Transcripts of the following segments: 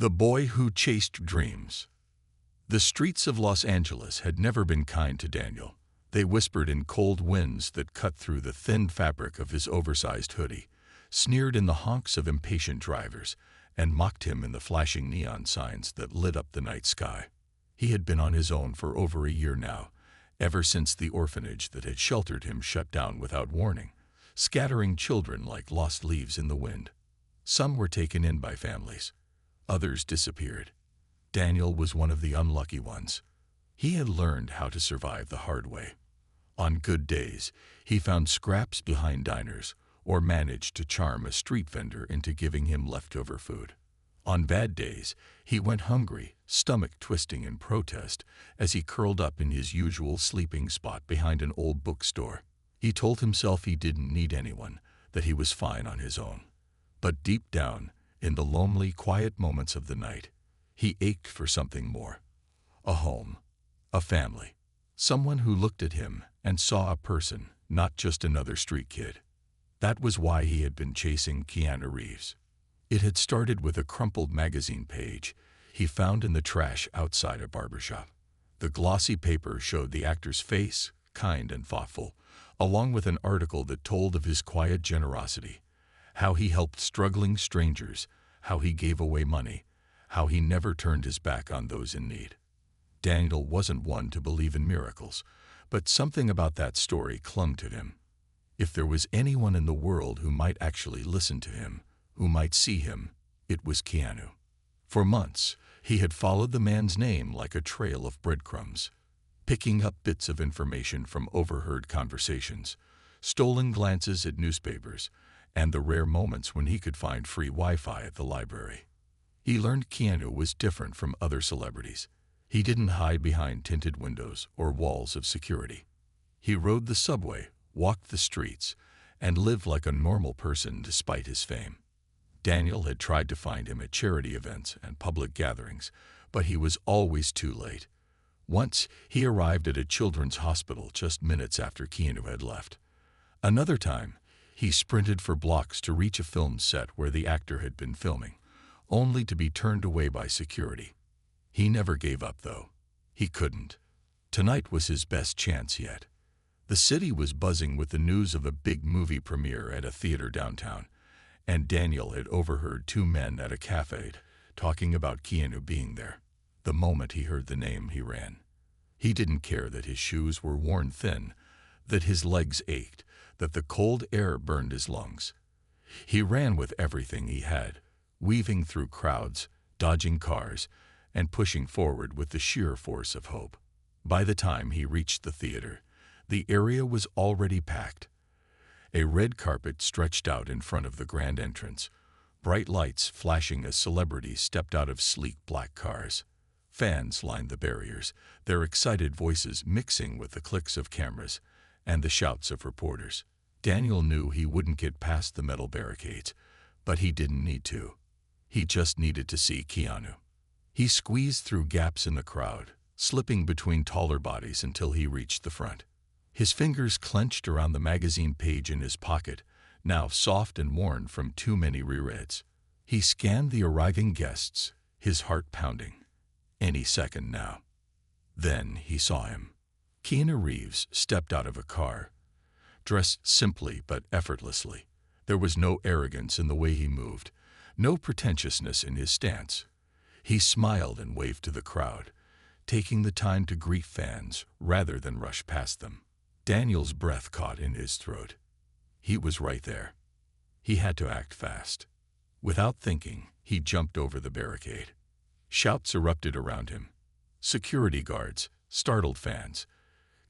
The Boy Who Chased Dreams. The streets of Los Angeles had never been kind to Daniel. They whispered in cold winds that cut through the thin fabric of his oversized hoodie, sneered in the honks of impatient drivers, and mocked him in the flashing neon signs that lit up the night sky. He had been on his own for over a year now, ever since the orphanage that had sheltered him shut down without warning, scattering children like lost leaves in the wind. Some were taken in by families. Others disappeared. Daniel was one of the unlucky ones. He had learned how to survive the hard way. On good days, he found scraps behind diners or managed to charm a street vendor into giving him leftover food. On bad days, he went hungry, stomach twisting in protest as he curled up in his usual sleeping spot behind an old bookstore. He told himself he didn't need anyone, that he was fine on his own. But deep down, in the lonely, quiet moments of the night, he ached for something more. A home, a family, someone who looked at him and saw a person, not just another street kid. That was why he had been chasing Keanu Reeves. It had started with a crumpled magazine page he found in the trash outside a barbershop. The glossy paper showed the actor's face, kind and thoughtful, along with an article that told of his quiet generosity, how he helped struggling strangers, how he gave away money, how he never turned his back on those in need. Daniel wasn't one to believe in miracles, but something about that story clung to him. If there was anyone in the world who might actually listen to him, who might see him, it was Keanu. For months, he had followed the man's name like a trail of breadcrumbs, picking up bits of information from overheard conversations, stolen glances at newspapers, and the rare moments when he could find free Wi-Fi at the library. He learned Keanu was different from other celebrities. He didn't hide behind tinted windows or walls of security. He rode the subway, walked the streets, and lived like a normal person despite his fame. Daniel had tried to find him at charity events and public gatherings, but he was always too late. Once, he arrived at a children's hospital just minutes after Keanu had left. Another time, he sprinted for blocks to reach a film set where the actor had been filming, only to be turned away by security. He never gave up, though. He couldn't. Tonight was his best chance yet. The city was buzzing with the news of a big movie premiere at a theater downtown, and Daniel had overheard two men at a cafe talking about Keanu being there. The moment he heard the name, he ran. He didn't care that his shoes were worn thin, that his legs ached, that the cold air burned his lungs. He ran with everything he had, weaving through crowds, dodging cars, and pushing forward with the sheer force of hope. By the time he reached the theater, the area was already packed. A red carpet stretched out in front of the grand entrance, bright lights flashing as celebrities stepped out of sleek black cars. Fans lined the barriers, their excited voices mixing with the clicks of cameras and the shouts of reporters. Daniel knew he wouldn't get past the metal barricades, but he didn't need to. He just needed to see Keanu. He squeezed through gaps in the crowd, slipping between taller bodies until he reached the front. His fingers clenched around the magazine page in his pocket, now soft and worn from too many rereads. He scanned the arriving guests, his heart pounding. Any second now. Then he saw him. Keanu Reeves stepped out of a car, dressed simply but effortlessly. There was no arrogance in the way he moved, no pretentiousness in his stance. He smiled and waved to the crowd, taking the time to greet fans rather than rush past them. Daniel's breath caught in his throat. He was right there. He had to act fast. Without thinking, he jumped over the barricade. Shouts erupted around him. Security guards, startled fans,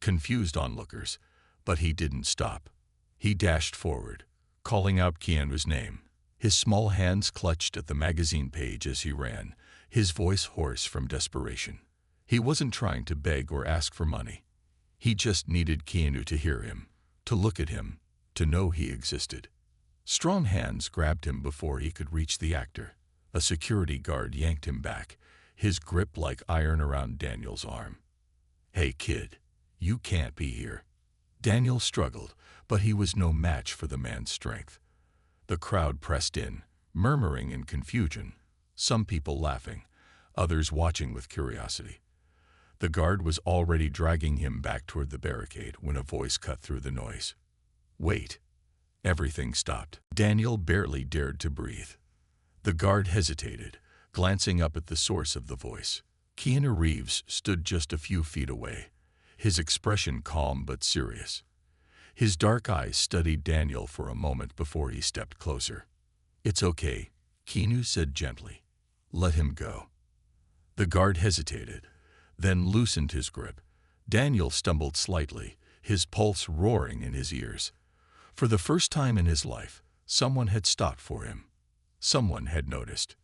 confused onlookers, but he didn't stop. He dashed forward, calling out Keanu's name. His small hands clutched at the magazine page as he ran, his voice hoarse from desperation. He wasn't trying to beg or ask for money. He just needed Keanu to hear him, to look at him, to know he existed. Strong hands grabbed him before he could reach the actor. A security guard yanked him back, his grip like iron around Daniel's arm. "Hey kid, you can't be here." Daniel struggled, but he was no match for the man's strength. The crowd pressed in, murmuring in confusion. some people laughing, others watching with curiosity. The guard was already dragging him back toward the barricade when a voice cut through the noise. "Wait." Everything stopped. Daniel barely dared to breathe. The guard hesitated, glancing up at the source of the voice. Keanu Reeves stood just a few feet away, his expression calm but serious. His dark eyes studied Daniel for a moment before he stepped closer. "It's okay," Keanu said gently. "Let him go." The guard hesitated, then loosened his grip. Daniel stumbled slightly, his pulse roaring in his ears. For the first time in his life, someone had stopped for him. Someone had noticed.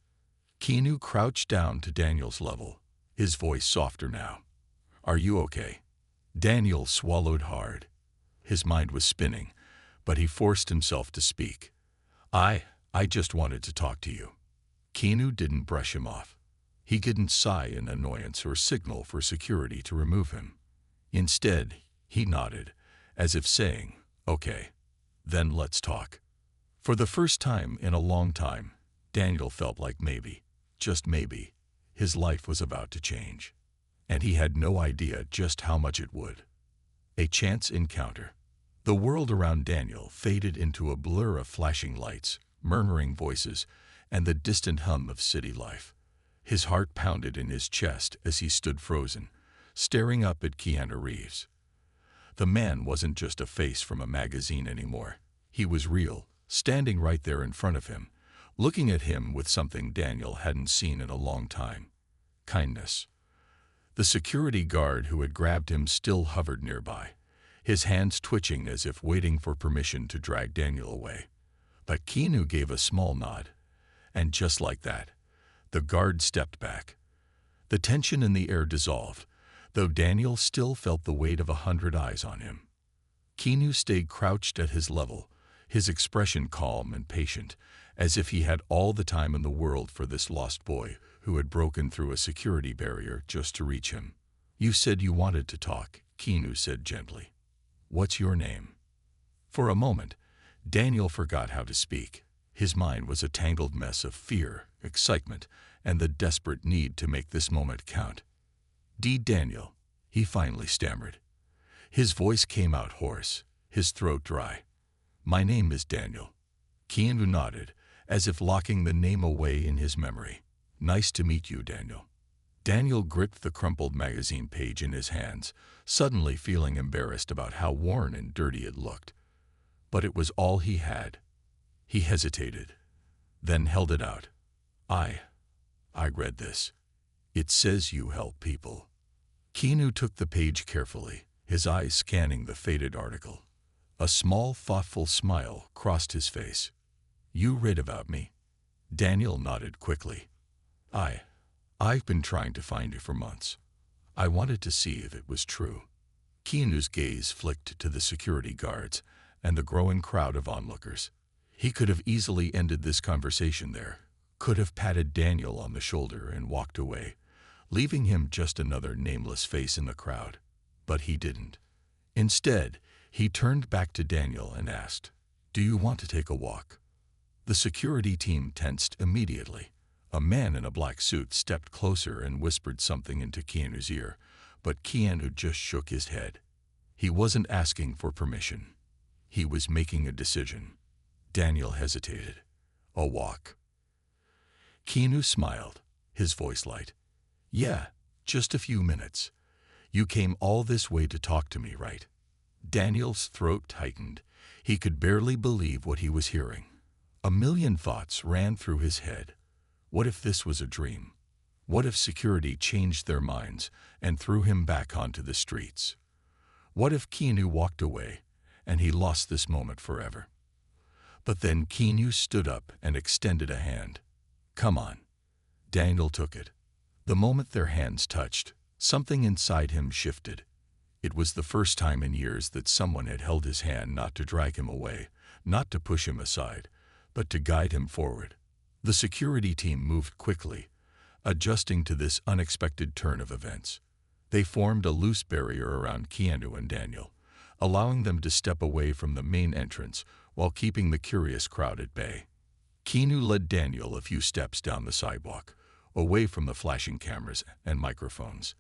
Keanu crouched down to Daniel's level, his voice softer now. "Are you okay?" Daniel swallowed hard. His mind was spinning, but he forced himself to speak. I just wanted to talk to you." Keanu didn't brush him off. He didn't sigh in annoyance or signal for security to remove him. Instead, he nodded, as if saying, "Okay, then let's talk." For the first time in a long time, Daniel felt like maybe, just maybe, his life was about to change. And he had no idea just how much it would. A chance encounter. The world around Daniel faded into a blur of flashing lights, murmuring voices, and the distant hum of city life. His heart pounded in his chest as he stood frozen, staring up at Keanu Reeves. The man wasn't just a face from a magazine anymore. He was real, standing right there in front of him, looking at him with something Daniel hadn't seen in a long time: kindness. The security guard who had grabbed him still hovered nearby, his hands twitching as if waiting for permission to drag Daniel away. But Keanu gave a small nod, and just like that, the guard stepped back. The tension in the air dissolved, though Daniel still felt the weight of 100 eyes on him. Keanu stayed crouched at his level, his expression calm and patient, as if he had all the time in the world for this lost boy who had broken through a security barrier just to reach him. "You said you wanted to talk," Keanu said gently. "What's your name?" For a moment, Daniel forgot how to speak. His mind was a tangled mess of fear, excitement, and the desperate need to make this moment count. "Daniel," he finally stammered. His voice came out hoarse, his throat dry. "My name is Daniel." Keanu nodded, as if locking the name away in his memory. "Nice to meet you, Daniel." Daniel gripped the crumpled magazine page in his hands, suddenly feeling embarrassed about how worn and dirty it looked. But it was all he had. He hesitated, then held it out. I read this. It says you help people." Keanu took the page carefully, his eyes scanning the faded article. A small, thoughtful smile crossed his face. "You read about me?" Daniel nodded quickly. I've been trying to find you for months. I wanted to see if it was true." Keanu's gaze flicked to the security guards and the growing crowd of onlookers. He could have easily ended this conversation there, could have patted Daniel on the shoulder and walked away, leaving him just another nameless face in the crowd. But he didn't. Instead, he turned back to Daniel and asked, "Do you want to take a walk?" The security team tensed immediately. A man in a black suit stepped closer and whispered something into Keanu's ear, but Keanu just shook his head. He wasn't asking for permission. He was making a decision. Daniel hesitated. "A walk?" Keanu smiled, his voice light. "Yeah, just a few minutes. You came all this way to talk to me, right?" Daniel's throat tightened. He could barely believe what he was hearing. A million thoughts ran through his head. What if this was a dream? What if security changed their minds and threw him back onto the streets? What if Keanu walked away and he lost this moment forever? But then Keanu stood up and extended a hand. "Come on." Daniel took it. The moment their hands touched, something inside him shifted. It was the first time in years that someone had held his hand, not to drag him away, not to push him aside, but to guide him forward. The security team moved quickly, adjusting to this unexpected turn of events. They formed a loose barrier around Keanu and Daniel, allowing them to step away from the main entrance while keeping the curious crowd at bay. Keanu led Daniel a few steps down the sidewalk, away from the flashing cameras and microphones.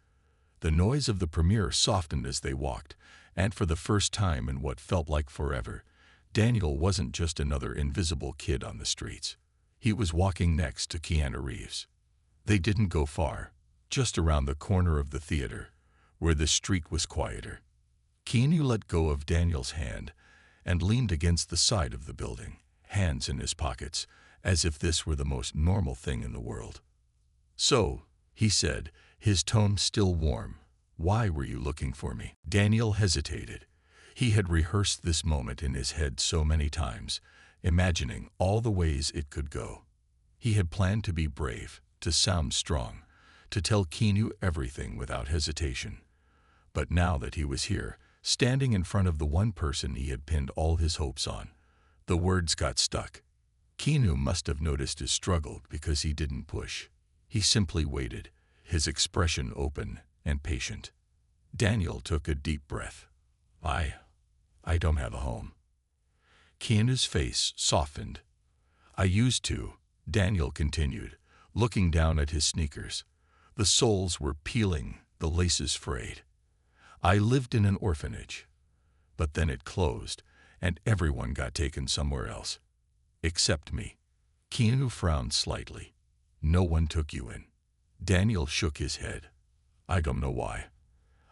The noise of the premiere softened as they walked, and for the first time in what felt like forever, Daniel wasn't just another invisible kid on the streets. He was walking next to Keanu Reeves. They didn't go far, just around the corner of the theater, where the street was quieter. Keanu let go of Daniel's hand and leaned against the side of the building, hands in his pockets, as if this were the most normal thing in the world. "So," he said, his tone still warm, "why were you looking for me?" Daniel hesitated. He had rehearsed this moment in his head so many times, imagining all the ways it could go. He had planned to be brave, to sound strong, to tell Keanu everything without hesitation. But now that he was here, standing in front of the one person he had pinned all his hopes on, the words got stuck. Keanu must have noticed his struggle because he didn't push. He simply waited, his expression open and patient. Daniel took a deep breath. I don't have a home." Keanu's face softened. "I used to," Daniel continued, looking down at his sneakers. The soles were peeling, the laces frayed. "I lived in an orphanage. But then it closed, and everyone got taken somewhere else. Except me." Keanu frowned slightly. "No one took you in." Daniel shook his head. "I don't know why.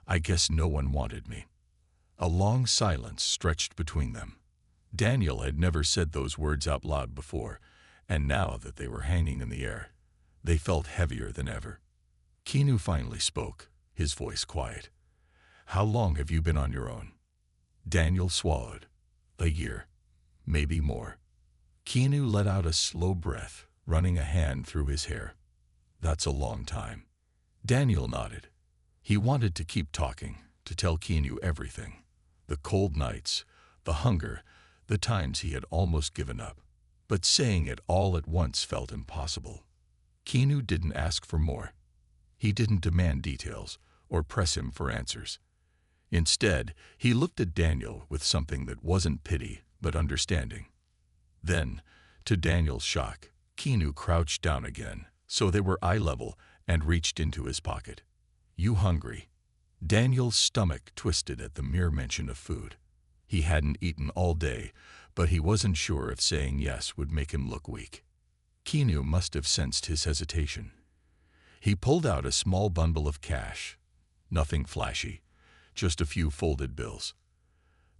I guess no one wanted me." A long silence stretched between them. Daniel had never said those words out loud before, and now that they were hanging in the air, they felt heavier than ever. Keanu finally spoke, his voice quiet. "How long have you been on your own?" Daniel swallowed. "A year. Maybe more." Keanu let out a slow breath, running a hand through his hair. "That's a long time." Daniel nodded. He wanted to keep talking, to tell Keanu everything. The cold nights, the hunger, the times he had almost given up. But saying it all at once felt impossible. Keanu didn't ask for more. He didn't demand details or press him for answers. Instead, he looked at Daniel with something that wasn't pity but understanding. Then, to Daniel's shock, Keanu crouched down again, so they were eye level, and reached into his pocket. "You hungry?" Daniel's stomach twisted at the mere mention of food. He hadn't eaten all day, but he wasn't sure if saying yes would make him look weak. Keanu must have sensed his hesitation. He pulled out a small bundle of cash. Nothing flashy, just a few folded bills.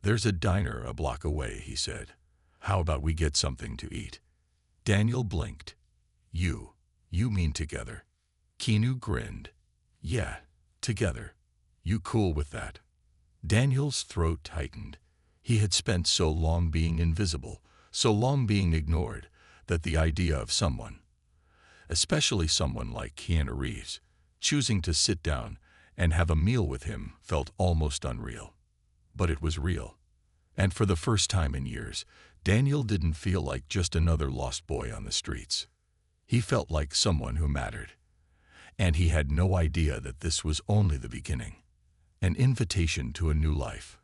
"There's a diner a block away," he said. "How about we get something to eat?" Daniel blinked. You mean together?" Keanu grinned. "Yeah, together. You cool with that?" Daniel's throat tightened. He had spent so long being invisible, so long being ignored, that the idea of someone, especially someone like Keanu Reeves, choosing to sit down and have a meal with him felt almost unreal. But it was real. And for the first time in years, Daniel didn't feel like just another lost boy on the streets. He felt like someone who mattered. And he had no idea that this was only the beginning. An invitation to a new life.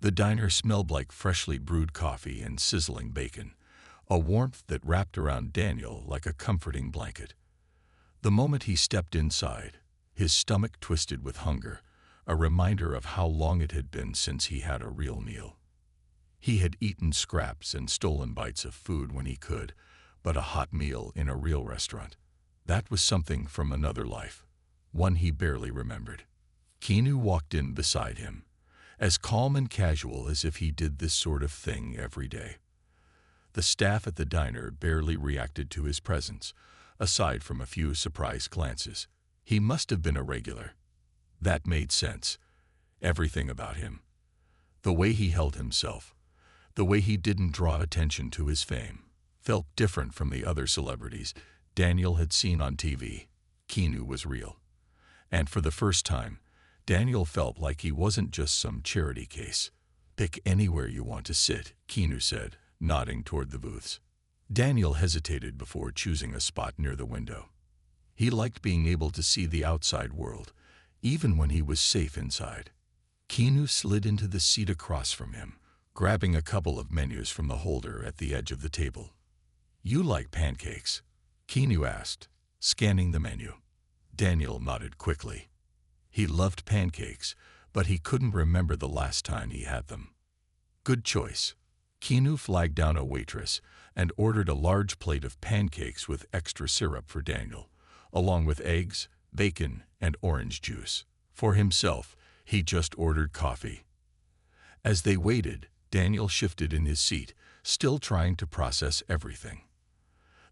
The diner smelled like freshly brewed coffee and sizzling bacon, a warmth that wrapped around Daniel like a comforting blanket. The moment he stepped inside, his stomach twisted with hunger, a reminder of how long it had been since he had a real meal. He had eaten scraps and stolen bites of food when he could, but a hot meal in a real restaurant, that was something from another life, one he barely remembered. Keanu walked in beside him, as calm and casual as if he did this sort of thing every day. The staff at the diner barely reacted to his presence, aside from a few surprised glances. He must have been a regular. That made sense. Everything about him. The way he held himself, the way he didn't draw attention to his fame, felt different from the other celebrities Daniel had seen on TV. Keanu was real. And for the first time, Daniel felt like he wasn't just some charity case. "Pick anywhere you want to sit," Keanu said, nodding toward the booths. Daniel hesitated before choosing a spot near the window. He liked being able to see the outside world, even when he was safe inside. Keanu slid into the seat across from him, grabbing a couple of menus from the holder at the edge of the table. You like pancakes? Keanu asked, scanning the menu. Daniel nodded quickly. He loved pancakes, but he couldn't remember the last time he had them. Good choice. Keanu flagged down a waitress and ordered a large plate of pancakes with extra syrup for Daniel, along with eggs, bacon, and orange juice. For himself, he just ordered coffee. As they waited, Daniel shifted in his seat, still trying to process everything.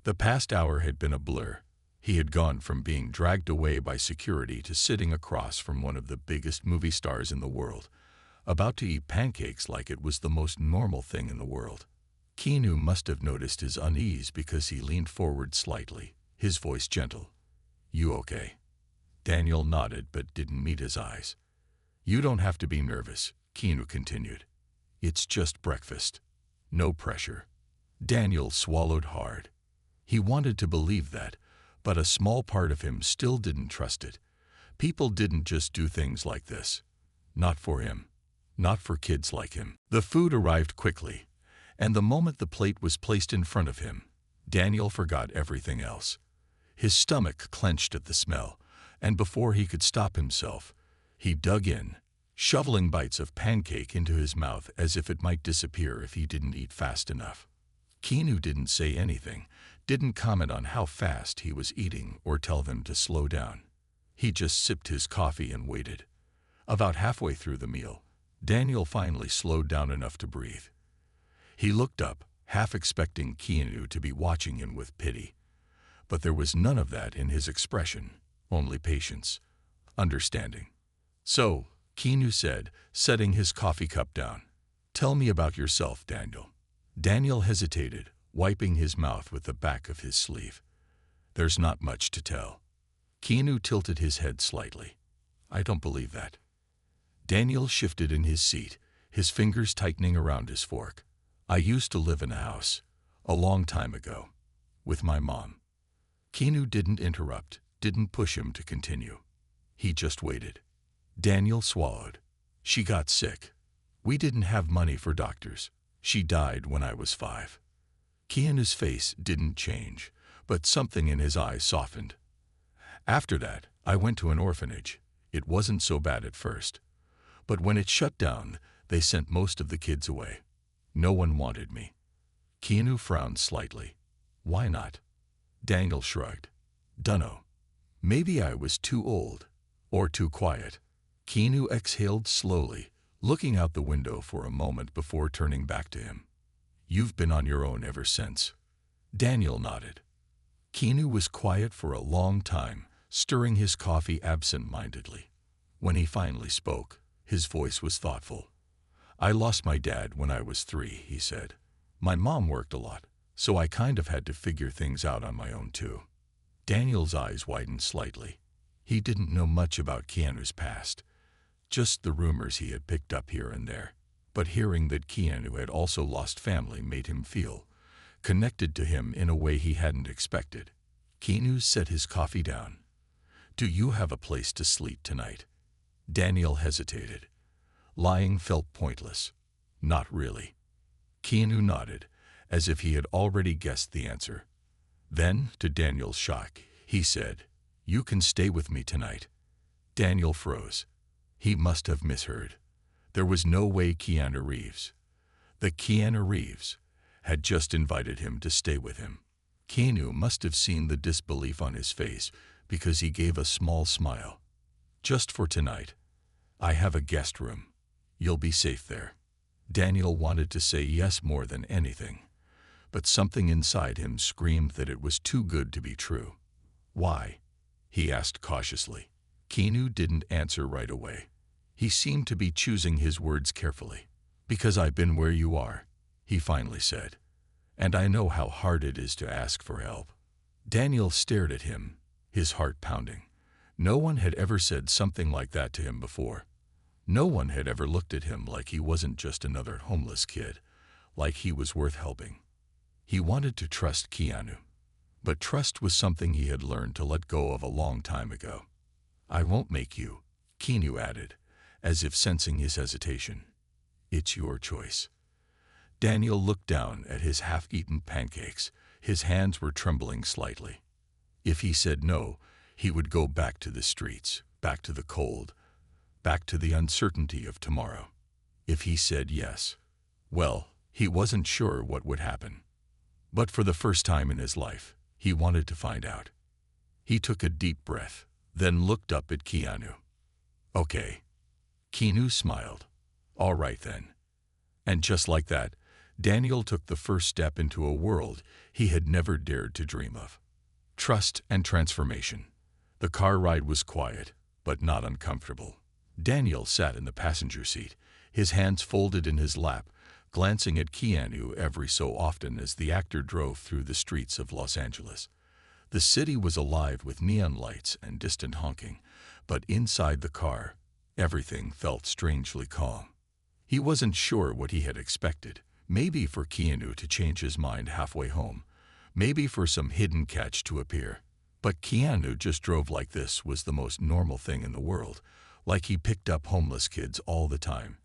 The past hour had been a blur. He had gone from being dragged away by security to sitting across from one of the biggest movie stars in the world, about to eat pancakes like it was the most normal thing in the world. Keanu must have noticed his unease because he leaned forward slightly, his voice gentle. You okay? Daniel nodded but didn't meet his eyes. You don't have to be nervous, Keanu continued. It's just breakfast. No pressure. Daniel swallowed hard. He wanted to believe that, but a small part of him still didn't trust it. People didn't just do things like this. Not for him. Not for kids like him. The food arrived quickly, and the moment the plate was placed in front of him, Daniel forgot everything else. His stomach clenched at the smell, and before he could stop himself, he dug in, shoveling bites of pancake into his mouth as if it might disappear if he didn't eat fast enough. Keanu didn't say anything, didn't comment on how fast he was eating or tell them to slow down. He just sipped his coffee and waited. About halfway through the meal, Daniel finally slowed down enough to breathe. He looked up, half expecting Keanu to be watching him with pity. But there was none of that in his expression, only patience, understanding. So, Keanu said, setting his coffee cup down, "Tell me about yourself, Daniel." Daniel hesitated, wiping his mouth with the back of his sleeve. There's not much to tell. Keanu tilted his head slightly. I don't believe that. Daniel shifted in his seat, his fingers tightening around his fork. I used to live in a house, a long time ago, with my mom. Keanu didn't interrupt, didn't push him to continue. He just waited. Daniel swallowed. She got sick. We didn't have money for doctors. She died when I was 5. Keanu's face didn't change, but something in his eyes softened. After that, I went to an orphanage. It wasn't so bad at first. But when it shut down, they sent most of the kids away. No one wanted me. Keanu frowned slightly. Why not? Daniel shrugged. Dunno. Maybe I was too old. Or too quiet. Keanu exhaled slowly, looking out the window for a moment before turning back to him. You've been on your own ever since. Daniel nodded. Keanu was quiet for a long time, stirring his coffee absent-mindedly. When he finally spoke, his voice was thoughtful. I lost my dad when I was 3, he said. My mom worked a lot, so I kind of had to figure things out on my own too. Daniel's eyes widened slightly. He didn't know much about Keanu's past, just the rumors he had picked up here and there. But hearing that Keanu had also lost family made him feel connected to him in a way he hadn't expected. Keanu set his coffee down. Do you have a place to sleep tonight? Daniel hesitated. Lying felt pointless. Not really. Keanu nodded, as if he had already guessed the answer. Then, to Daniel's shock, he said, You can stay with me tonight. Daniel froze. He must have misheard. There was no way Keanu Reeves, the Keanu Reeves, had just invited him to stay with him. Keanu must have seen the disbelief on his face because he gave a small smile. Just for tonight. I have a guest room. You'll be safe there. Daniel wanted to say yes more than anything, but something inside him screamed that it was too good to be true. Why? He asked cautiously. Keanu didn't answer right away. He seemed to be choosing his words carefully. Because I've been where you are, he finally said. And I know how hard it is to ask for help. Daniel stared at him, his heart pounding. No one had ever said something like that to him before. No one had ever looked at him like he wasn't just another homeless kid, like he was worth helping. He wanted to trust Keanu, but trust was something he had learned to let go of a long time ago. I won't make you, Keanu added, as if sensing his hesitation. It's your choice. Daniel looked down at his half-eaten pancakes, His hands were trembling slightly. If he said no, he would go back to the streets, back to the cold, back to the uncertainty of tomorrow. If he said yes, well, he wasn't sure what would happen. But for the first time in his life, he wanted to find out. He took a deep breath, then looked up at Keanu. Okay. Keanu smiled. All right then. And just like that, Daniel took the first step into a world he had never dared to dream of. Trust and transformation. The car ride was quiet, but not uncomfortable. Daniel sat in the passenger seat, his hands folded in his lap, glancing at Keanu every so often as the actor drove through the streets of Los Angeles. The city was alive with neon lights and distant honking, but inside the car, everything felt strangely calm. He wasn't sure what he had expected. Maybe for Keanu to change his mind halfway home. Maybe for some hidden catch to appear. But Keanu just drove like this was the most normal thing in the world, like he picked up homeless kids all the time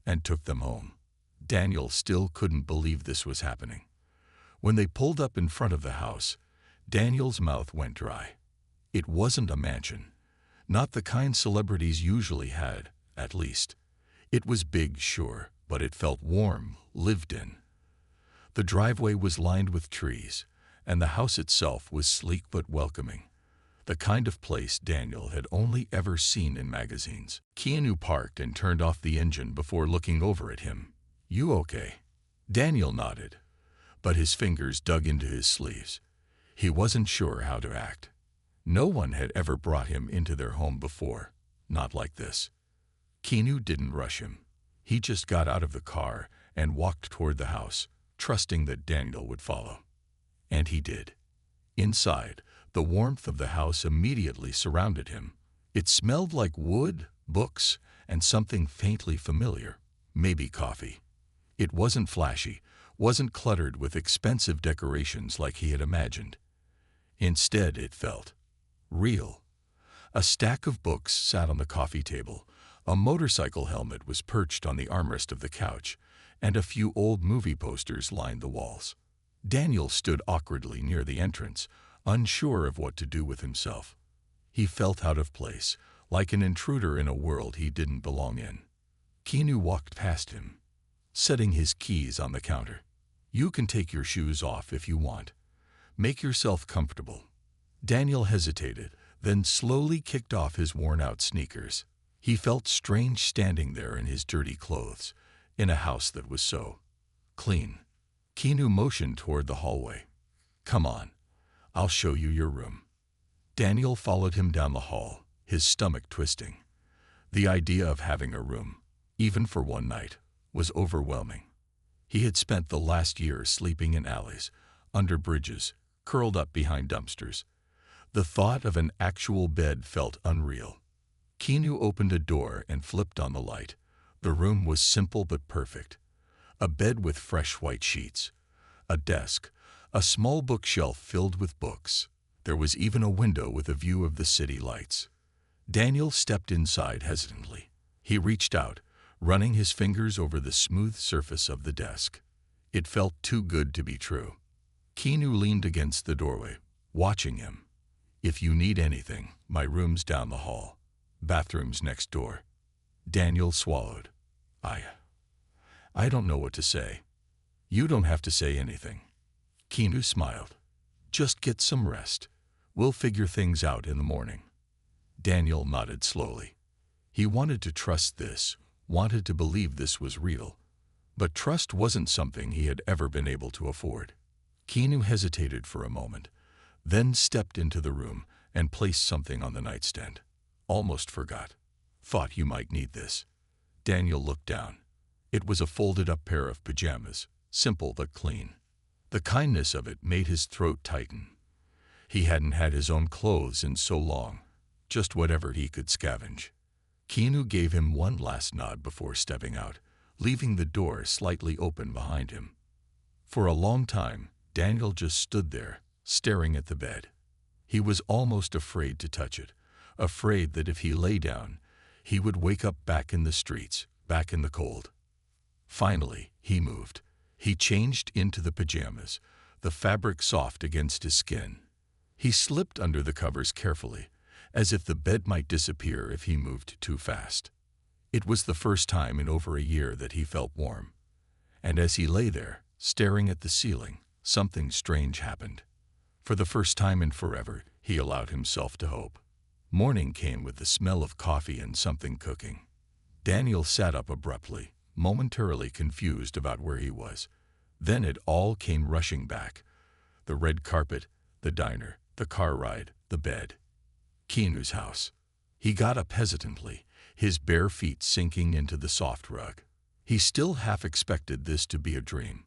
and took them home. Daniel still couldn't believe this was happening. When they pulled up in front of the house, Daniel's mouth went dry. It wasn't a mansion. Not the kind celebrities usually had, at least. It was big, sure, but it felt warm, lived in. The driveway was lined with trees, and the house itself was sleek but welcoming. The kind of place Daniel had only ever seen in magazines. Keanu parked and turned off the engine before looking over at him. You okay? Daniel nodded, but his fingers dug into his sleeves. He wasn't sure how to act. No one had ever brought him into their home before, not like this. Keanu didn't rush him. He just got out of the car and walked toward the house, trusting that Daniel would follow. And he did. Inside, the warmth of the house immediately surrounded him. It smelled like wood, books, and something faintly familiar, maybe coffee. It wasn't flashy, wasn't cluttered with expensive decorations like he had imagined. Instead, it felt real. A stack of books sat on the coffee table, a motorcycle helmet was perched on the armrest of the couch, and a few old movie posters lined the walls. Daniel stood awkwardly near the entrance, unsure of what to do with himself. He felt out of place, like an intruder in a world he didn't belong in. Keanu walked past him, setting his keys on the counter. You can take your shoes off if you want. Make yourself comfortable. Daniel hesitated, then slowly kicked off his worn-out sneakers. He felt strange standing there in his dirty clothes, in a house that was so clean. Keanu motioned toward the hallway. Come on, I'll show you your room. Daniel followed him down the hall, his stomach twisting. The idea of having a room, even for one night, was overwhelming. He had spent the last year sleeping in alleys, under bridges, curled up behind dumpsters. The thought of an actual bed felt unreal. Keanu opened a door and flipped on the light. The room was simple but perfect. A bed with fresh white sheets, a desk, a small bookshelf filled with books. There was even a window with a view of the city lights. Daniel stepped inside hesitantly. He reached out, running his fingers over the smooth surface of the desk. It felt too good to be true. Keanu leaned against the doorway, watching him. If you need anything, my room's down the hall. Bathroom's next door. Daniel swallowed. I don't know what to say. You don't have to say anything. Keanu smiled. Just get some rest. We'll figure things out in the morning. Daniel nodded slowly. He wanted to trust this, wanted to believe this was real. But trust wasn't something he had ever been able to afford. Keanu hesitated for a moment, then stepped into the room and placed something on the nightstand. Almost forgot. Thought you might need this. Daniel looked down. It was a folded-up pair of pajamas, simple but clean. The kindness of it made his throat tighten. He hadn't had his own clothes in so long, just whatever he could scavenge. Keanu gave him one last nod before stepping out, leaving the door slightly open behind him. For a long time, Daniel just stood there, staring at the bed. He was almost afraid to touch it, afraid that if he lay down, he would wake up back in the streets, back in the cold. Finally, he moved. He changed into the pajamas, the fabric soft against his skin. He slipped under the covers carefully, as if the bed might disappear if he moved too fast. It was the first time in over a year that he felt warm. And as he lay there, staring at the ceiling, something strange happened. For the first time in forever, he allowed himself to hope. Morning came with the smell of coffee and something cooking. Daniel sat up abruptly, momentarily confused about where he was. Then it all came rushing back. The red carpet, the diner, the car ride, the bed. Keanu's house. He got up hesitantly, his bare feet sinking into the soft rug. He still half expected this to be a dream.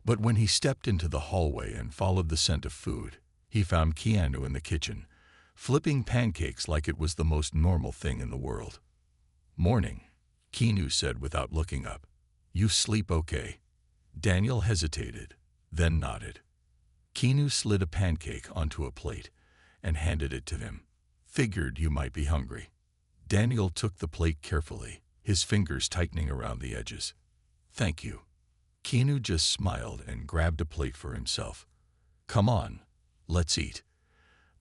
But when he stepped into the hallway and followed the scent of food, he found Keanu in the kitchen, flipping pancakes like it was the most normal thing in the world. "Morning," Keanu said without looking up. "You sleep okay?" Daniel hesitated, then nodded. Keanu slid a pancake onto a plate and handed it to him. "Figured you might be hungry." Daniel took the plate carefully, his fingers tightening around the edges. "Thank you." Keanu just smiled and grabbed a plate for himself. "Come on, let's eat."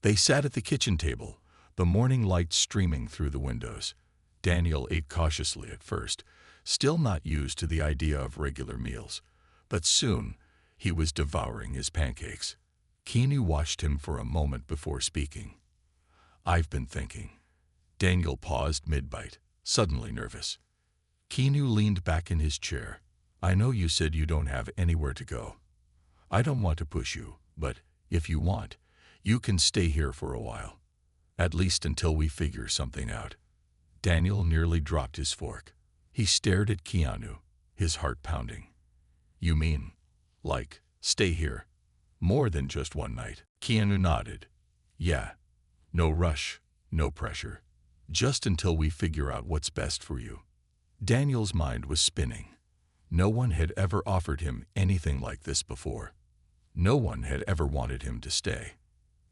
They sat at the kitchen table, the morning light streaming through the windows. Daniel ate cautiously at first, still not used to the idea of regular meals. But soon, he was devouring his pancakes. Keanu watched him for a moment before speaking. "I've been thinking." Daniel paused mid-bite, suddenly nervous. Keanu leaned back in his chair. "I know you said you don't have anywhere to go. I don't want to push you, but if you want, you can stay here for a while. At least until we figure something out." Daniel nearly dropped his fork. He stared at Keanu, his heart pounding. "You mean, like, stay here? More than just one night?" Keanu nodded. "Yeah. No rush, no pressure. Just until we figure out what's best for you." Daniel's mind was spinning. No one had ever offered him anything like this before. No one had ever wanted him to stay.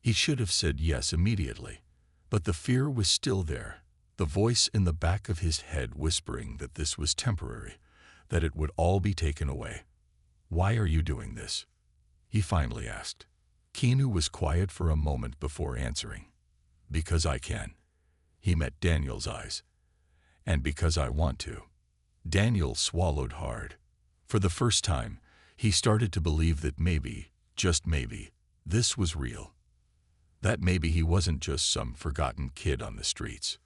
He should have said yes immediately, but the fear was still there, the voice in the back of his head whispering that this was temporary, that it would all be taken away. "Why are you doing this?" he finally asked. Keanu was quiet for a moment before answering. "Because I can." He met Daniel's eyes. "And because I want to." Daniel swallowed hard. For the first time, he started to believe that maybe, just maybe, this was real. That maybe he wasn't just some forgotten kid on the streets.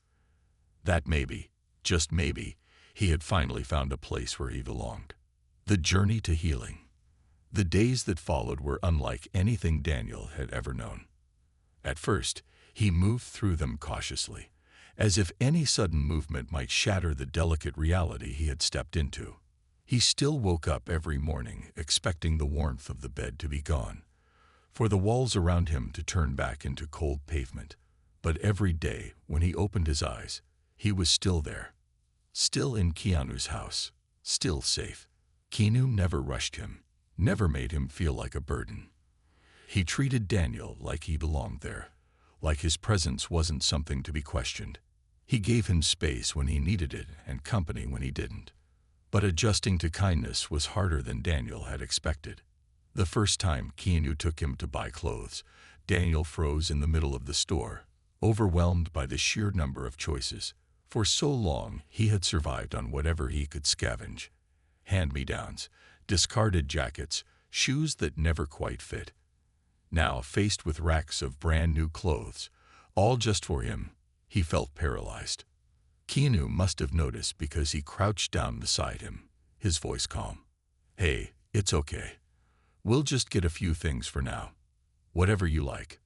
That maybe, just maybe, he had finally found a place where he belonged. The journey to healing. The days that followed were unlike anything Daniel had ever known. At first, he moved through them cautiously, as if any sudden movement might shatter the delicate reality he had stepped into. He still woke up every morning expecting the warmth of the bed to be gone, for the walls around him to turn back into cold pavement. But every day, when he opened his eyes, he was still there. Still in Keanu's house. Still safe. Keanu never rushed him, never made him feel like a burden. He treated Daniel like he belonged there, like his presence wasn't something to be questioned. He gave him space when he needed it and company when he didn't. But adjusting to kindness was harder than Daniel had expected. The first time Keanu took him to buy clothes, Daniel froze in the middle of the store, overwhelmed by the sheer number of choices. For so long, he had survived on whatever he could scavenge. Hand-me-downs, discarded jackets, shoes that never quite fit. Now, faced with racks of brand-new clothes, all just for him, he felt paralyzed. Keanu must have noticed because he crouched down beside him, his voice calm. "Hey, it's okay. We'll just get a few things for now. Whatever you like."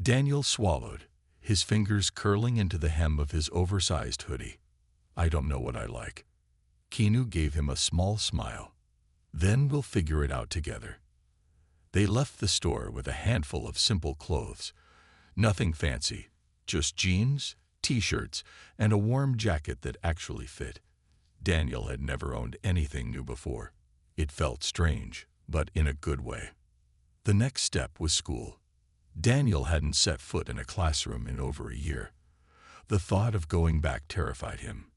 Daniel swallowed, his fingers curling into the hem of his oversized hoodie. "I don't know what I like." Keanu gave him a small smile. "Then we'll figure it out together." They left the store with a handful of simple clothes. Nothing fancy, just jeans, t-shirts, and a warm jacket that actually fit. Daniel had never owned anything new before. It felt strange, but in a good way. The next step was school. Daniel hadn't set foot in a classroom in over a year. The thought of going back terrified him.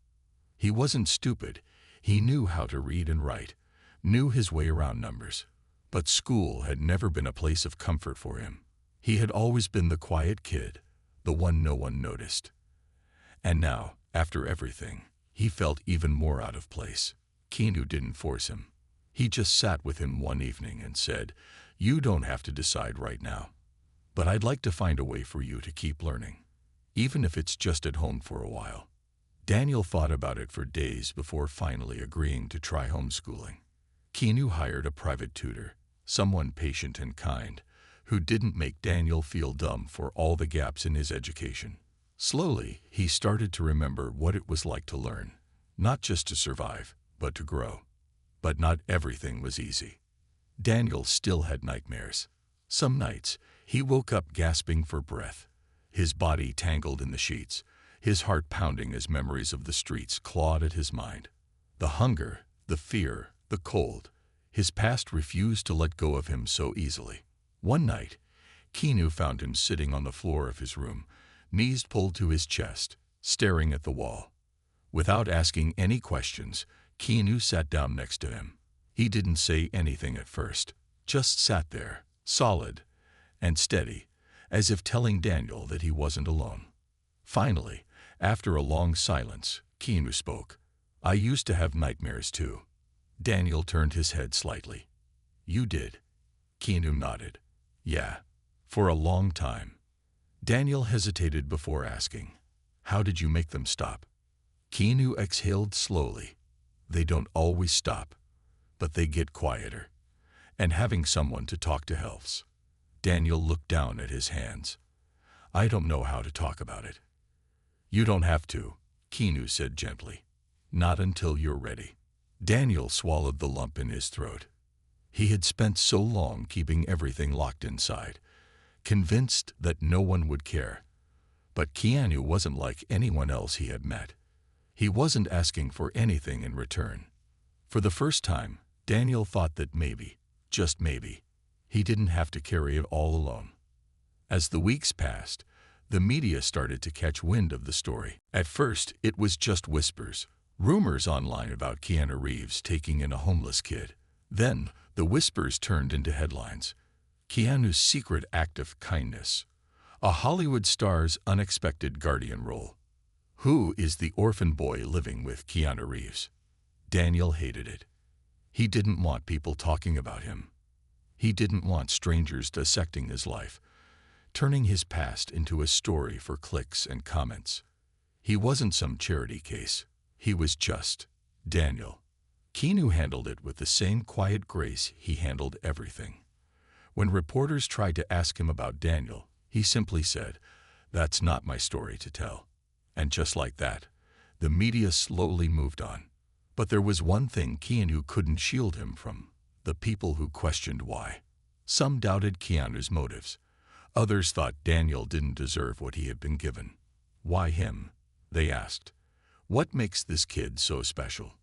He wasn't stupid. He knew how to read and write, knew his way around numbers. But school had never been a place of comfort for him. He had always been the quiet kid, the one no one noticed. And now, after everything, he felt even more out of place. Keanu didn't force him. He just sat with him one evening and said, "You don't have to decide right now, but I'd like to find a way for you to keep learning, even if it's just at home for a while." Daniel thought about it for days before finally agreeing to try homeschooling. Keanu hired a private tutor, someone patient and kind, who didn't make Daniel feel dumb for all the gaps in his education. Slowly, he started to remember what it was like to learn, not just to survive, but to grow. But not everything was easy. Daniel still had nightmares. Some nights, he woke up gasping for breath, his body tangled in the sheets, his heart pounding as memories of the streets clawed at his mind. The hunger, the fear, the cold, his past refused to let go of him so easily. One night, Keanu found him sitting on the floor of his room, knees pulled to his chest, staring at the wall. Without asking any questions, Keanu sat down next to him. He didn't say anything at first, just sat there, solid and steady, as if telling Daniel that he wasn't alone. Finally, after a long silence, Keanu spoke. "I used to have nightmares too." Daniel turned his head slightly. "You did?" Keanu nodded. "Yeah, for a long time." Daniel hesitated before asking, "How did you make them stop?" Keanu exhaled slowly. "They don't always stop, but they get quieter. And having someone to talk to helps." Daniel looked down at his hands. "I don't know how to talk about it." "You don't have to," Keanu said gently. "Not until you're ready." Daniel swallowed the lump in his throat. He had spent so long keeping everything locked inside, convinced that no one would care. But Keanu wasn't like anyone else he had met. He wasn't asking for anything in return. For the first time, Daniel thought that maybe, just maybe, he didn't have to carry it all alone. As the weeks passed, the media started to catch wind of the story. At first, it was just whispers, rumors online about Keanu Reeves taking in a homeless kid. Then, the whispers turned into headlines. Keanu's secret act of kindness. A Hollywood star's unexpected guardian role. Who is the orphan boy living with Keanu Reeves? Daniel hated it. He didn't want people talking about him. He didn't want strangers dissecting his life, turning his past into a story for clicks and comments. He wasn't some charity case. He was just Daniel. Keanu handled it with the same quiet grace he handled everything. When reporters tried to ask him about Daniel, he simply said, "That's not my story to tell." And just like that, the media slowly moved on. But there was one thing Keanu couldn't shield him from: the people who questioned why. Some doubted Keanu's motives. Others thought Daniel didn't deserve what he had been given. Why him? They asked. What makes this kid so special?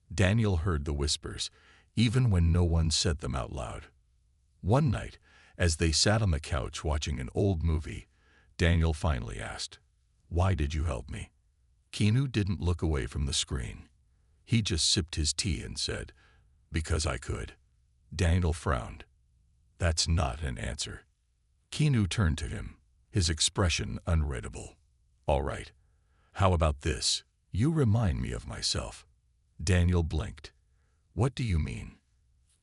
Daniel heard the whispers, even when no one said them out loud. One night, as they sat on the couch watching an old movie, Daniel finally asked, "Why did you help me?" Keanu didn't look away from the screen. He just sipped his tea and said, "Because I could." Daniel frowned. "That's not an answer." Keanu turned to him, his expression unreadable. "All right. How about this? You remind me of myself." Daniel blinked. "What do you mean?"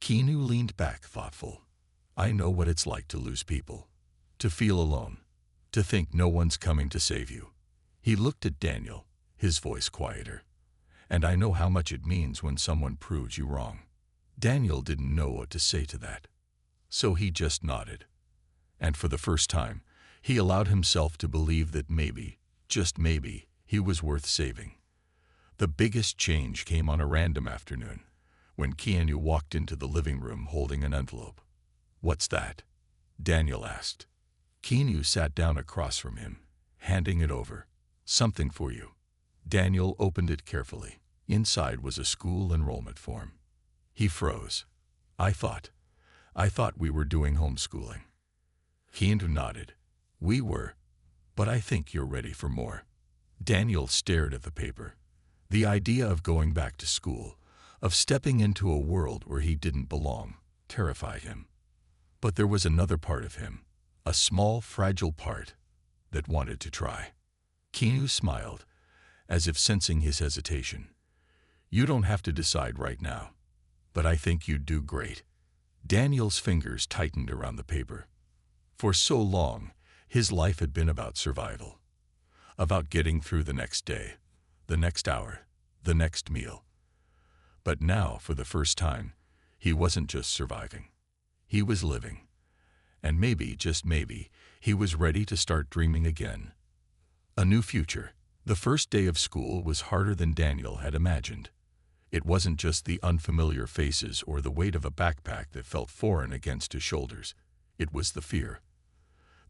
Keanu leaned back, thoughtful. "I know what it's like to lose people, to feel alone, to think no one's coming to save you." He looked at Daniel, his voice quieter. "And I know how much it means when someone proves you wrong." Daniel didn't know what to say to that. So he just nodded. And for the first time, he allowed himself to believe that maybe, just maybe, he was worth saving. The biggest change came on a random afternoon, when Keanu walked into the living room holding an envelope. "What's that?" Daniel asked. Keanu sat down across from him, handing it over. "Something for you." Daniel opened it carefully. Inside was a school enrollment form. He froze. I thought we were doing homeschooling." Keanu nodded. "We were, but I think you're ready for more." Daniel stared at the paper. The idea of going back to school, of stepping into a world where he didn't belong, terrified him. But there was another part of him, a small, fragile part, that wanted to try. Keanu smiled, as if sensing his hesitation. You don't have to decide right now, but I think you'd do great. Daniel's fingers tightened around the paper. For so long, his life had been about survival, about getting through the next day, the next hour, the next meal. But now, for the first time, he wasn't just surviving. He was living. And maybe, just maybe, he was ready to start dreaming again. A new future. The first day of school was harder than Daniel had imagined. It wasn't just the unfamiliar faces or the weight of a backpack that felt foreign against his shoulders. It was the fear.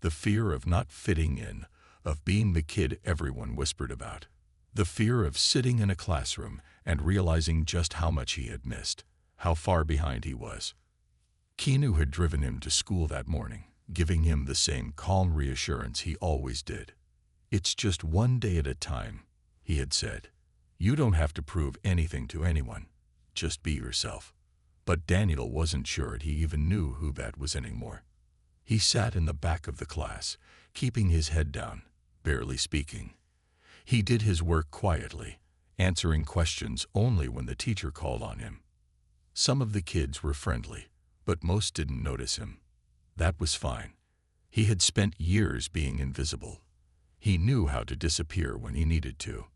The fear of not fitting in, of being the kid everyone whispered about. The fear of sitting in a classroom and realizing just how much he had missed, how far behind he was. Keanu had driven him to school that morning, giving him the same calm reassurance he always did. It's just one day at a time, he had said. You don't have to prove anything to anyone. Just be yourself. But Daniel wasn't sure he even knew who that was anymore. He sat in the back of the class, keeping his head down, barely speaking. He did his work quietly, answering questions only when the teacher called on him. Some of the kids were friendly, but most didn't notice him. That was fine. He had spent years being invisible. He knew how to disappear when he needed to.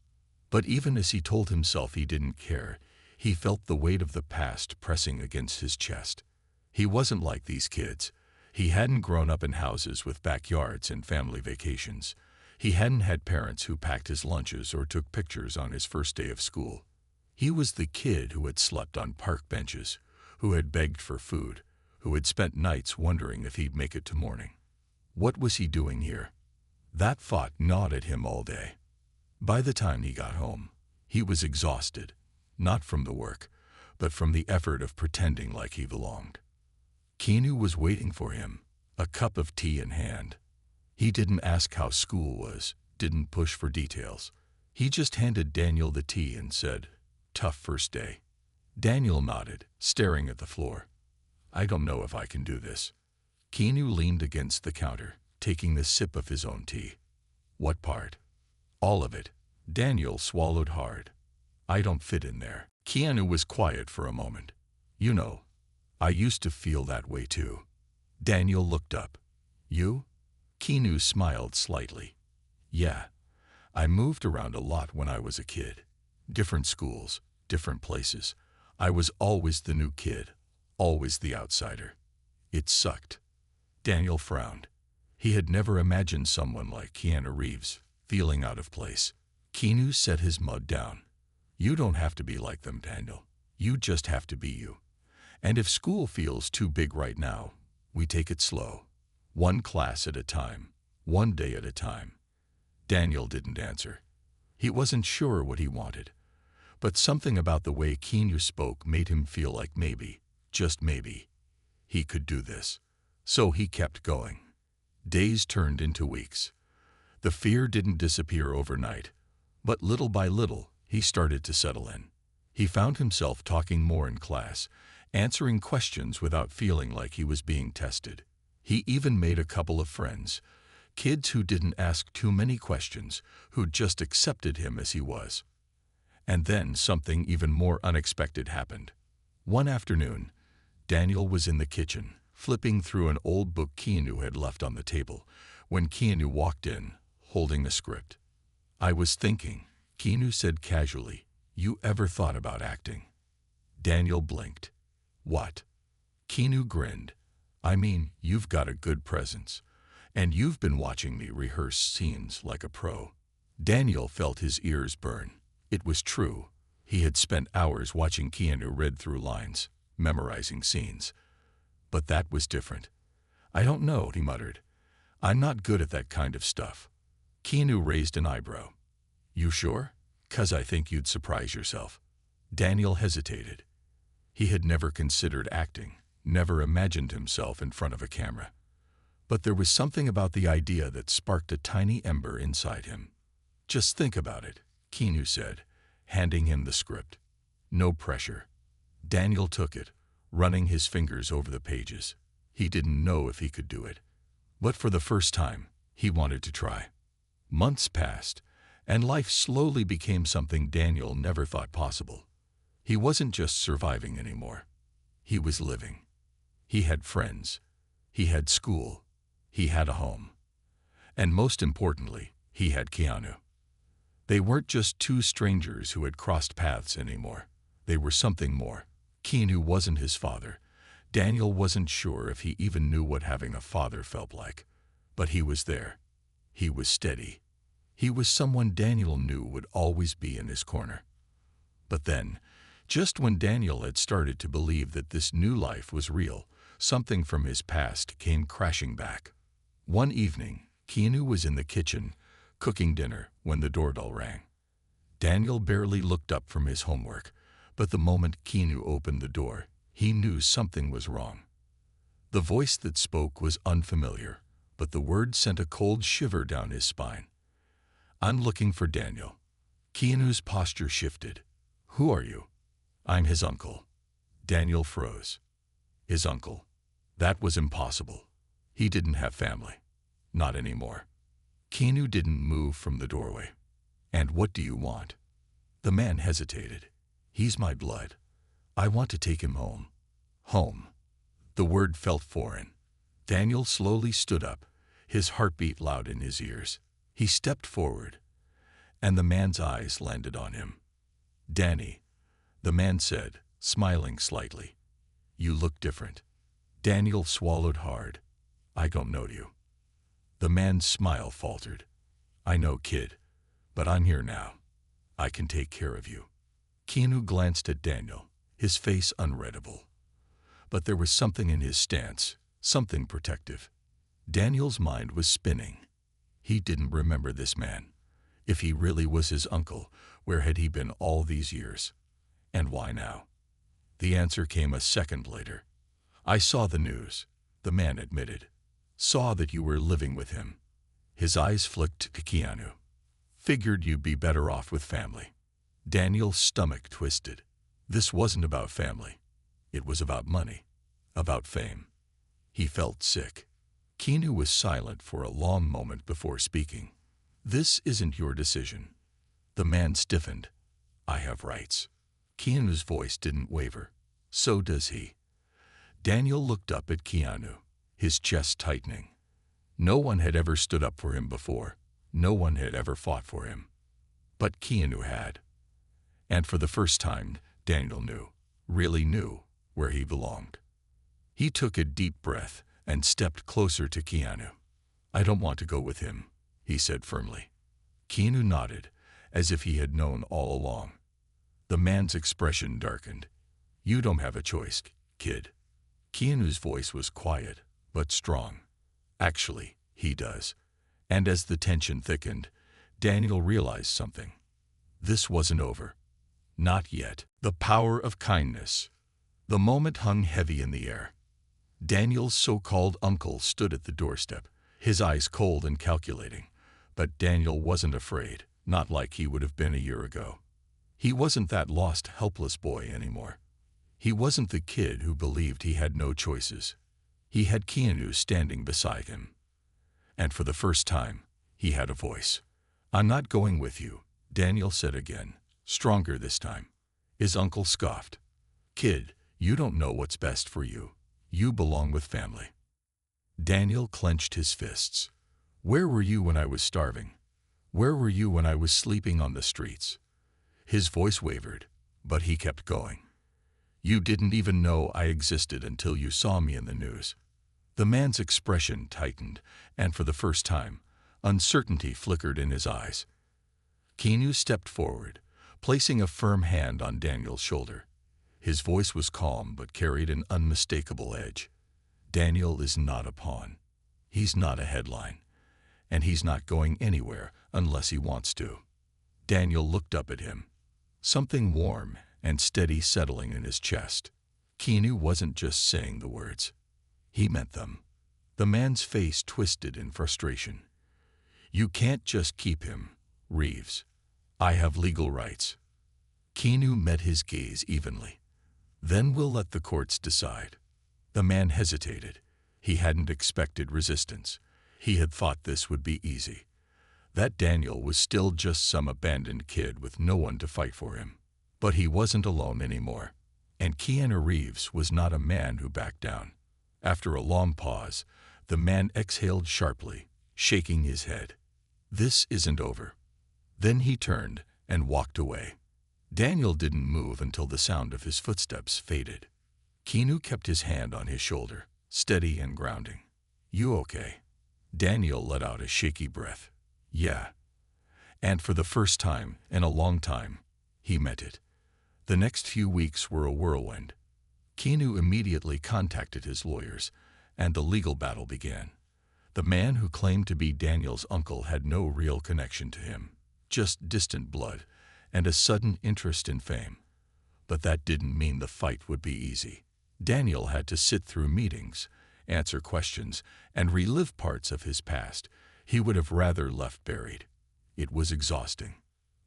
But even as he told himself he didn't care, he felt the weight of the past pressing against his chest. He wasn't like these kids. He hadn't grown up in houses with backyards and family vacations. He hadn't had parents who packed his lunches or took pictures on his first day of school. He was the kid who had slept on park benches, who had begged for food, who had spent nights wondering if he'd make it to morning. What was he doing here? That thought gnawed at him all day. By the time he got home, he was exhausted, not from the work, but from the effort of pretending like he belonged. Keanu was waiting for him, a cup of tea in hand. He didn't ask how school was, didn't push for details. He just handed Daniel the tea and said, "Tough first day." Daniel nodded, staring at the floor. "I don't know if I can do this." Keanu leaned against the counter, taking the sip of his own tea. "What part?" "All of it." Daniel swallowed hard. "I don't fit in there." Keanu was quiet for a moment. "You know, I used to feel that way too." Daniel looked up. "You?" Keanu smiled slightly. "Yeah, I moved around a lot when I was a kid. Different schools, different places. I was always the new kid, always the outsider. It sucked." Daniel frowned. He had never imagined someone like Keanu Reeves feeling out of place. Keanu set his mug down. "You don't have to be like them, Daniel. You just have to be you. And if school feels too big right now, we take it slow. One class at a time, one day at a time." Daniel didn't answer. He wasn't sure what he wanted, but something about the way Keanu spoke made him feel like maybe, just maybe, he could do this. So he kept going. Days turned into weeks. The fear didn't disappear overnight, but little by little, he started to settle in. He found himself talking more in class, answering questions without feeling like he was being tested. He even made a couple of friends, kids who didn't ask too many questions, who just accepted him as he was. And then something even more unexpected happened. One afternoon, Daniel was in the kitchen, flipping through an old book Keanu had left on the table, when Keanu walked in, holding a script. "I was thinking," Keanu said casually, "you ever thought about acting?" Daniel blinked. "What?" Keanu grinned. "I mean, you've got a good presence, and you've been watching me rehearse scenes like a pro." Daniel felt his ears burn. It was true. He had spent hours watching Keanu read through lines, memorizing scenes. But that was different. "I don't know," he muttered. "I'm not good at that kind of stuff." Keanu raised an eyebrow. "You sure? 'Cause I think you'd surprise yourself." Daniel hesitated. He had never considered acting, never imagined himself in front of a camera. But there was something about the idea that sparked a tiny ember inside him. "Just think about it," Keanu said, handing him the script. "No pressure." Daniel took it, running his fingers over the pages. He didn't know if he could do it. But for the first time, he wanted to try. Months passed, and life slowly became something Daniel never thought possible. He wasn't just surviving anymore. He was living. He had friends. He had school. He had a home. And most importantly, he had Keanu. They weren't just two strangers who had crossed paths anymore. They were something more. Keanu wasn't his father. Daniel wasn't sure if he even knew what having a father felt like. But he was there. He was steady. He was someone Daniel knew would always be in his corner. But then, just when Daniel had started to believe that this new life was real, something from his past came crashing back. One evening, Keanu was in the kitchen, cooking dinner, when the doorbell rang. Daniel barely looked up from his homework, but the moment Keanu opened the door, he knew something was wrong. The voice that spoke was unfamiliar, but the words sent a cold shiver down his spine. "I'm looking for Daniel." Keanu's posture shifted. "Who are you?" "I'm his uncle." Daniel froze. His uncle. That was impossible. He didn't have family. Not anymore. Keanu didn't move from the doorway. "And what do you want?" The man hesitated. "He's my blood. I want to take him home." Home. The word felt foreign. Daniel slowly stood up, his heartbeat loud in his ears. He stepped forward, and the man's eyes landed on him. "Danny," the man said, smiling slightly. "You look different." Daniel swallowed hard. "I don't know you." The man's smile faltered. "I know, kid, but I'm here now. I can take care of you." Keanu glanced at Daniel, his face unreadable. But there was something in his stance, something protective. Daniel's mind was spinning. He didn't remember this man. If he really was his uncle, where had he been all these years? And why now? The answer came a second later. "I saw the news," the man admitted. "Saw that you were living with him." His eyes flicked to Keanu. "Figured you'd be better off with family." Daniel's stomach twisted. This wasn't about family. It was about money. About fame. He felt sick. Keanu was silent for a long moment before speaking. "This isn't your decision." The man stiffened. "I have rights." Keanu's voice didn't waver. "So does he." Daniel looked up at Keanu, his chest tightening. No one had ever stood up for him before. No one had ever fought for him. But Keanu had. And for the first time, Daniel knew, really knew, where he belonged. He took a deep breath and stepped closer to Keanu. "I don't want to go with him," he said firmly. Keanu nodded, as if he had known all along. The man's expression darkened. "You don't have a choice, kid." Keanu's voice was quiet, but strong. "Actually, he does." And as the tension thickened, Daniel realized something. This wasn't over. Not yet. The power of kindness. The moment hung heavy in the air. Daniel's so-called uncle stood at the doorstep, his eyes cold and calculating. But Daniel wasn't afraid, not like he would have been a year ago. He wasn't that lost, helpless boy anymore. He wasn't the kid who believed he had no choices. He had Keanu standing beside him. And for the first time, he had a voice. "I'm not going with you," Daniel said again, stronger this time. His uncle scoffed. "Kid, you don't know what's best for you. You belong with family." Daniel clenched his fists. "Where were you when I was starving? Where were you when I was sleeping on the streets?" His voice wavered, but he kept going. "You didn't even know I existed until you saw me in the news." The man's expression tightened, and for the first time, uncertainty flickered in his eyes. Keanu stepped forward, placing a firm hand on Daniel's shoulder. His voice was calm but carried an unmistakable edge. "Daniel is not a pawn. He's not a headline. And he's not going anywhere unless he wants to." Daniel looked up at him. Something warm and steady settling in his chest. Keanu wasn't just saying the words. He meant them. The man's face twisted in frustration. "You can't just keep him, Reeves. I have legal rights." Keanu met his gaze evenly. "Then we'll let the courts decide." The man hesitated. He hadn't expected resistance. He had thought this would be easy. That Daniel was still just some abandoned kid with no one to fight for him. But he wasn't alone anymore. And Keanu Reeves was not a man who backed down. After a long pause, the man exhaled sharply, shaking his head. "This isn't over." Then he turned and walked away. Daniel didn't move until the sound of his footsteps faded. Keanu kept his hand on his shoulder, steady and grounding. "You okay?" Daniel let out a shaky breath. "Yeah." And for the first time in a long time, he meant it. The next few weeks were a whirlwind. Keanu immediately contacted his lawyers, and the legal battle began. The man who claimed to be Daniel's uncle had no real connection to him, just distant blood and a sudden interest in fame. But that didn't mean the fight would be easy. Daniel had to sit through meetings, answer questions, and relive parts of his past he would have rather left buried. It was exhausting.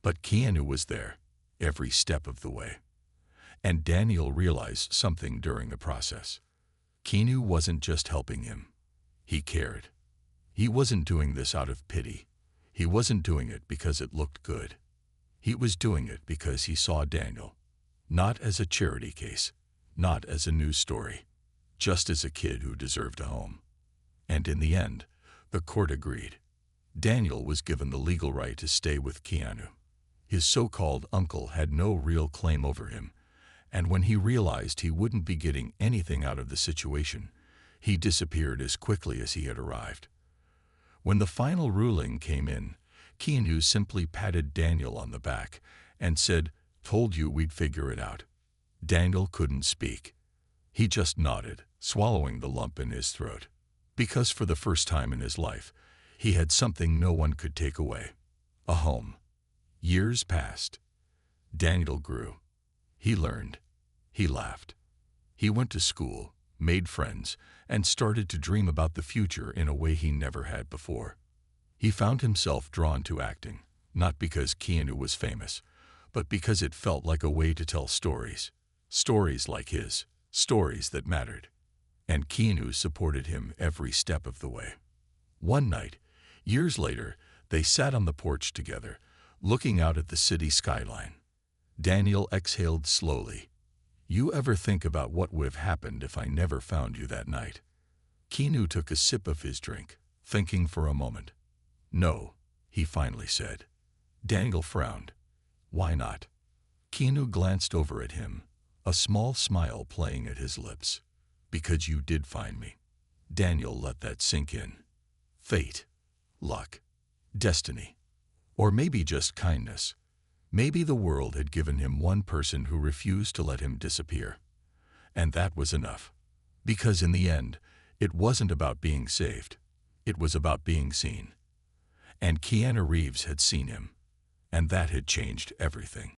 But Keanu was there, every step of the way. And Daniel realized something during the process. Keanu wasn't just helping him. He cared. He wasn't doing this out of pity. He wasn't doing it because it looked good. He was doing it because he saw Daniel, not as a charity case, not as a news story, just as a kid who deserved a home. And in the end, the court agreed. Daniel was given the legal right to stay with Keanu. His so-called uncle had no real claim over him, and when he realized he wouldn't be getting anything out of the situation, he disappeared as quickly as he had arrived. When the final ruling came in, Keanu simply patted Daniel on the back and said, "Told you we'd figure it out." Daniel couldn't speak. He just nodded, swallowing the lump in his throat. Because for the first time in his life, he had something no one could take away: a home. Years passed. Daniel grew. He learned. He laughed. He went to school, made friends, and started to dream about the future in a way he never had before. He found himself drawn to acting, not because Keanu was famous, but because it felt like a way to tell stories. Stories like his, stories that mattered. And Keanu supported him every step of the way. One night, years later, they sat on the porch together, looking out at the city skyline. Daniel exhaled slowly. "You ever think about what would have happened if I never found you that night?" Keanu took a sip of his drink, thinking for a moment. "No," he finally said. Daniel frowned. "Why not?" Keanu glanced over at him, a small smile playing at his lips. "Because you did find me." Daniel let that sink in. Fate, luck, destiny, or maybe just kindness. Maybe the world had given him one person who refused to let him disappear. And that was enough. Because in the end, it wasn't about being saved. It was about being seen. And Keanu Reeves had seen him. And that had changed everything.